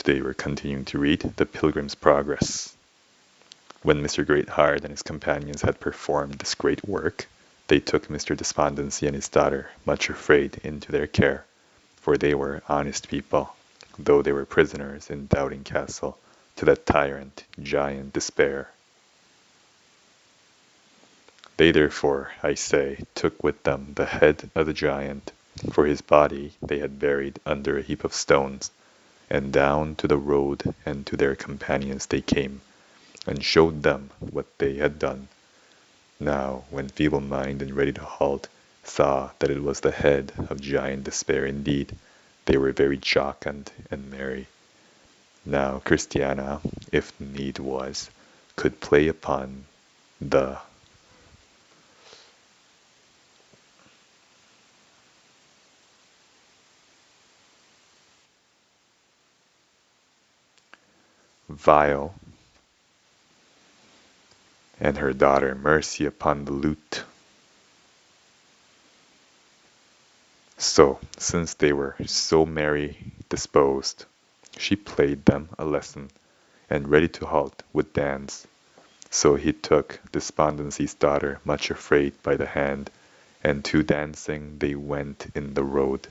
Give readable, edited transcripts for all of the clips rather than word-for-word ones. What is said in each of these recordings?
Today we're continuing to read The Pilgrim's Progress. When Mr. Greatheart and his companions had performed this great work, they took Mr. Despondency and his daughter, much afraid, into their care, for they were honest people, though they were prisoners in Doubting Castle to that tyrant, Giant Despair. They therefore, I say, took with them the head of the giant, for his body they had buried under a heap of stones, and down to the road and to their companions they came, and showed them what they had done. Now, when Feeble Mind and Ready to Halt saw that it was the head of Giant Despair indeed, they were very jocund and merry. Now Christiana, if need was, could play upon the viol, and her daughter Mercy upon the lute. So, since they were so merry disposed, she played them a lesson, and Ready to Halt would dance. So he took Despondency's daughter, much afraid, by the hand, and to dancing they went in the road.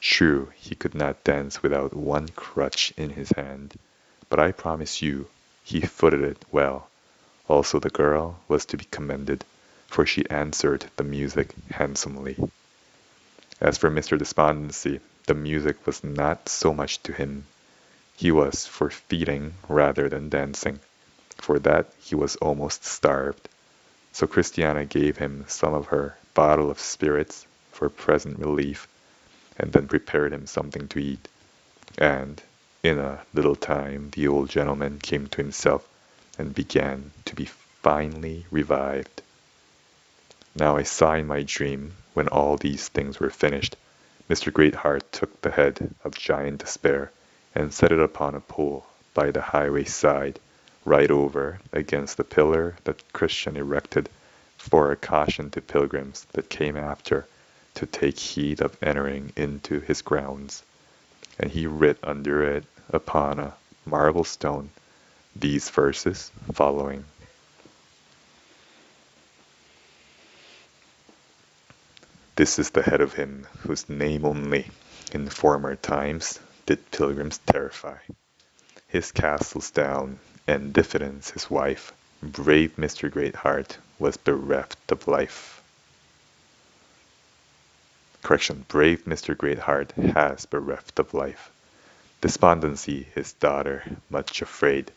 True, he could not dance without one crutch in his hand, but I promise you he footed it well. Also the girl was to be commended, for she answered the music handsomely. As for Mr. Despondency, the music was not so much to him. He was for feeding rather than dancing. For that he was almost starved. So Christiana gave him some of her bottle of spirits for present relief, and then prepared him something to eat. And in a little time the old gentleman came to himself and began to be finely revived. Now I saw in my dream, when all these things were finished, Mr. Greatheart took the head of Giant Despair and set it upon a pole by the highway side, right over against the pillar that Christian erected for a caution to pilgrims that came after to take heed of entering into his grounds. And he writ under it upon a marble stone these verses following. This is the head of him whose name only in former times did pilgrims terrify. His castle's down, and Diffidence his wife, brave Mr. Greatheart was bereft of life. Brave Mr. Greatheart has bereft of life. Despondency his daughter, much afraid,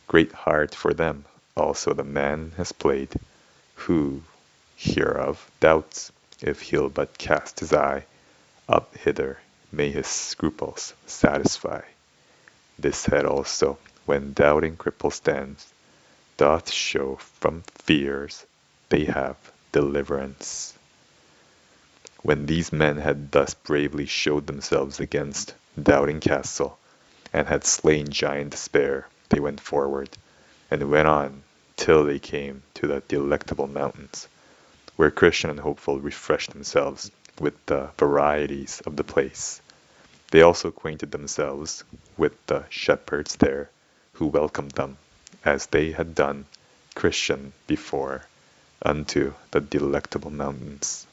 great heart for them also the man has played, who hereof doubts, if he'll but cast his eye up hither, may his scruples satisfy. This head also, when doubting cripple stands, doth show from fears they have deliverance. When these men had thus bravely showed themselves against Doubting Castle, and had slain Giant Despair, they went forward, and went on till they came to the Delectable Mountains, where Christian and Hopeful refreshed themselves with the varieties of the place. They also acquainted themselves with the shepherds there, who welcomed them, as they had done Christian before, unto the Delectable Mountains.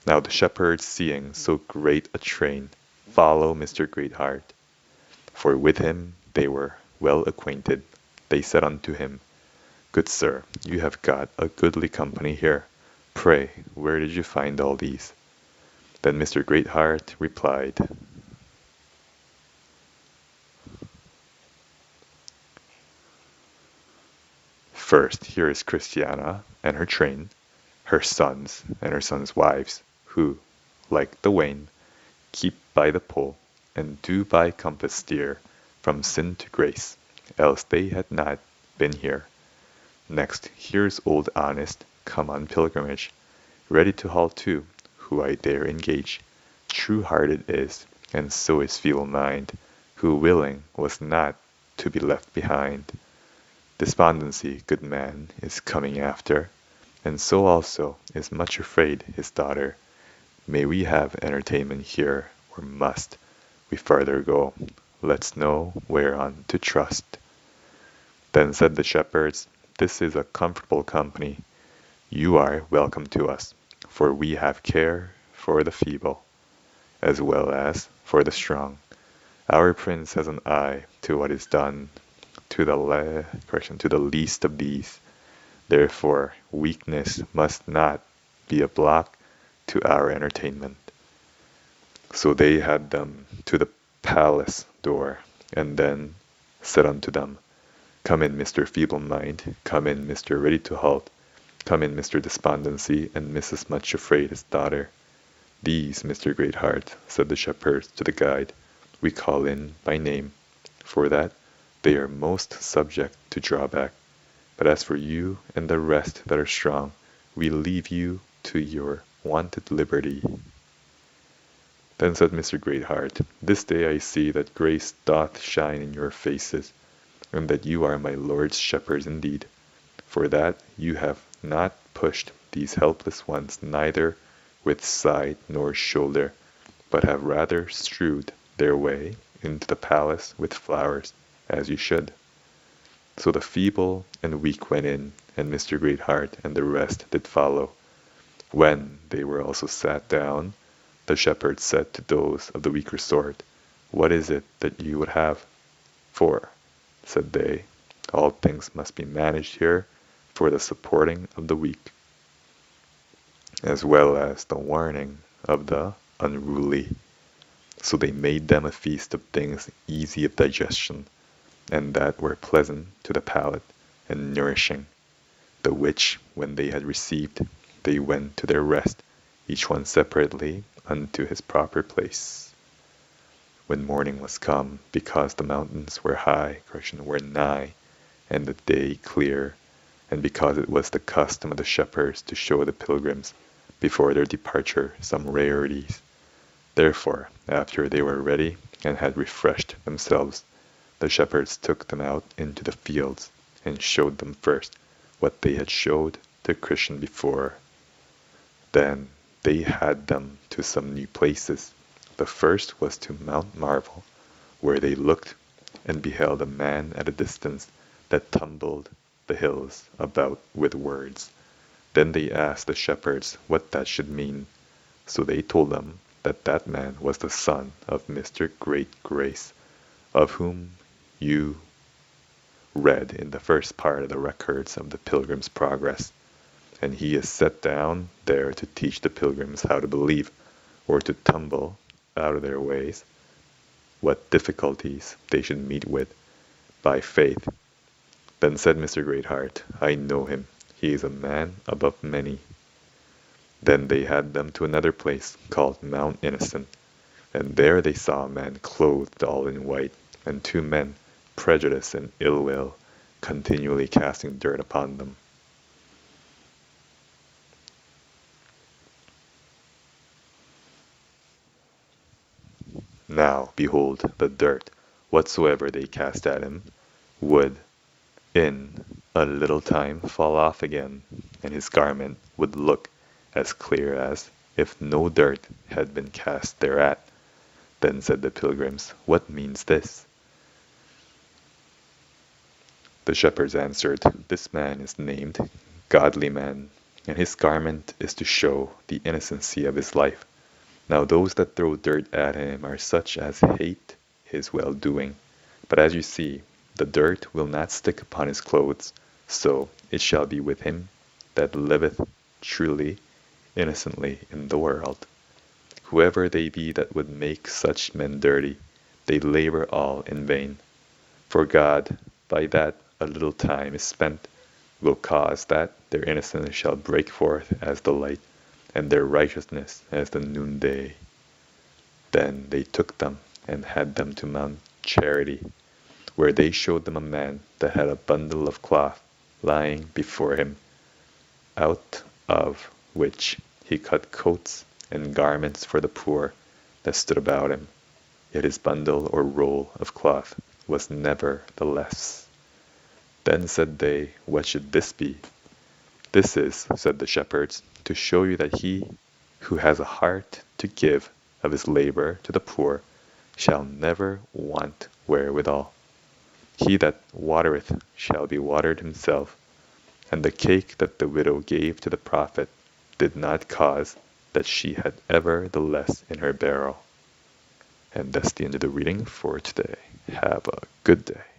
Now the shepherds, seeing so great a train, follow Mr. Greatheart, for with him they were well acquainted. They said unto him, Good sir, you have got a goodly company here. Pray, where did you find all these? Then Mr. Greatheart replied, First, here is Christiana and her train, her sons and her sons' wives, who, like the wain, keep by the pole, and do by compass steer from sin to grace, else they had not been here. Next, here's Old Honest, come on pilgrimage, Ready to Halt too, who I dare engage. True-hearted is, and so is Feeble Mind, who willing was not to be left behind. Despondency, good man, is coming after, and so also is much afraid his daughter. May we have entertainment here, or must we farther go? Let's know whereon to trust. Then said the shepherds, This is a comfortable company. You are welcome to us, for we have care for the feeble, as well as for the strong. Our prince has an eye to what is done to to the least of these. Therefore, weakness must not be a block to our entertainment. So they had them to the palace door, and then said unto them, Come in, Mr. Feeble-mind, come in, Mr. Ready-to-halt, come in, Mr. Despondency, and Mrs. Much-afraid, his daughter. These, Mr. Greatheart, said the shepherds to the guide, we call in by name, for that they are most subject to drawback. But as for you and the rest that are strong, we leave you to your wonted liberty. Then said Mr. Greatheart, This day I see that grace doth shine in your faces, and that you are my Lord's shepherds indeed, for that you have not pushed these helpless ones neither with side nor shoulder, but have rather strewed their way into the palace with flowers, as you should. So the feeble and weak went in, and Mr. Greatheart and the rest did follow. When they were also sat down, the shepherds said to those of the weaker sort, What is it that you would have? For, said they, all things must be managed here for the supporting of the weak, as well as the warning of the unruly. So they made them a feast of things easy of digestion, and that were pleasant to the palate and nourishing, the which when they had received, they went to their rest, each one separately unto his proper place. When morning was come, because the mountains were were nigh, and the day clear, and because it was the custom of the shepherds to show the pilgrims before their departure some rarities. Therefore, after they were ready and had refreshed themselves, the shepherds took them out into the fields, and showed them first what they had showed to Christian before. Then they had them to some new places. The first was to Mount Marvel, where they looked and beheld a man at a distance that tumbled the hills about with words. Then they asked the shepherds what that should mean. So they told them that that man was the son of Mr. Great Grace, of whom you read in the first part of the records of the Pilgrim's Progress, and he is set down there to teach the pilgrims how to believe, or to tumble out of their ways, what difficulties they should meet with by faith. Then said Mr. Greatheart, I know him, he is a man above many. Then they had them to another place called Mount Innocent, and there they saw a man clothed all in white, and two men, prejudice and ill will, continually casting dirt upon them. Now, behold, the dirt, whatsoever they cast at him, would in a little time fall off again, and his garment would look as clear as if no dirt had been cast thereat. Then said the pilgrims, What means this? The shepherds answered, This man is named Godly Man, and his garment is to show the innocency of his life. Now those that throw dirt at him are such as hate his well-doing. But as you see, the dirt will not stick upon his clothes, so it shall be with him that liveth truly, innocently in the world. Whoever they be that would make such men dirty, they labor all in vain. For God, by that a little time is spent, will cause that their innocence shall break forth as the light, and their righteousness as the noonday. Then they took them and had them to Mount Charity, where they showed them a man that had a bundle of cloth lying before him, out of which he cut coats and garments for the poor that stood about him. Yet his bundle or roll of cloth was never the less. Then said they, What should this be? This is, said the shepherds, to show you that he who has a heart to give of his labor to the poor shall never want wherewithal. He that watereth shall be watered himself. And the cake that the widow gave to the prophet did not cause that she had ever the less in her barrel. And that's the end of the reading for today. Have a good day.